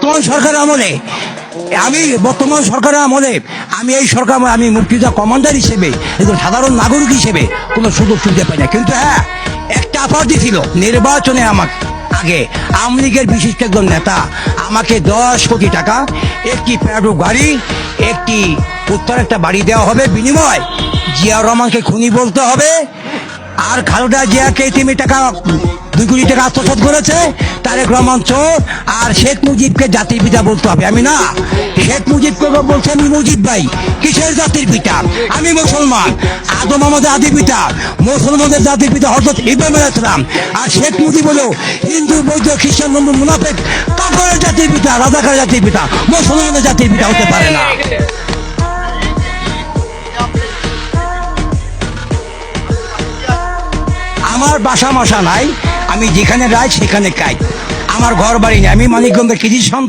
বর্তমান সরকারের আমলে আমি এই সরকার আমি মুক্তিযোদ্ধা কমান্ডার হিসেবে একজন সাধারণ নাগরিক হিসেবে কোনো সুযোগ সুবিধা পাই না। কিন্তু হ্যাঁ, একটা আপত্তি ছিল, নির্বাচনে আমাকে আগে আওয়ামী লীগের বিশিষ্ট একজন নেতা আমাকে 10 কোটি টাকা, একটি প্যাডো গাড়ি, একটি উত্তর একটা বাড়ি দেওয়া হবে, বিনিময় জিয়াউর রহমানকে খুনি বলতে হবে, আর খালেদা জিয়াকে 3 টাকা 2 কোটি টাকা আত্মসাৎ করেছে, তারেক রহমান চোর, আর শেখ মুজিবকে জাতির পিতা বলতে হবে। আমি না, শেখ মুজিবকে বলছে আমি মুজিব ভাই, কিসের জাতির পিতা? আমি মুসলমান, আদম আমাদের আদি পিতা, মুসলমানদের জাতির পিতা হযরত ইব্রাহিম আলাইহিস সালাম, আর শেখ মুজিব হলো হিন্দু বৌদ্ধ খ্রিস্টান মুনাফিক কাফেরের জাতির পিতা, রাজাকার জাতির পিতা, মুসলমানদের জাতির পিতা হতে পারে না। আমার বাসা মাসা নাই, আমি যেখানে রাই সেখানে কাই, আমার ঘর বাড়ি নেই, আমি মানিকগঞ্জের কৃষি সন্তান।